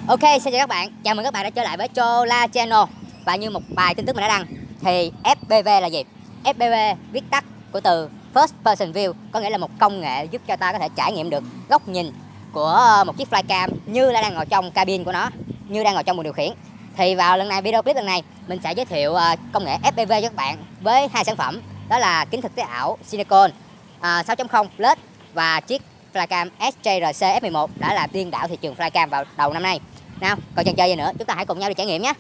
Ok, xin chào các bạn. Chào mừng các bạn đã trở lại với Jola.vn. Và như một bài tin tức mình đã đăng thì FPV là gì? FPV viết tắt của từ First Person View, có nghĩa là một công nghệ giúp cho ta có thể trải nghiệm được góc nhìn của một chiếc Flycam như là đang ngồi trong cabin của nó, như đang ngồi trong buồng điều khiển. Thì vào video clip lần này mình sẽ giới thiệu công nghệ FPV cho các bạn với hai sản phẩm, đó là kính thực tế ảo silicon 6.0 LED và chiếc Flycam SJRC F11 đã là điên đảo thị trường Flycam vào đầu năm nay. Nào, còn chần chờ gì nữa, chúng ta hãy cùng nhau đi trải nghiệm nhé.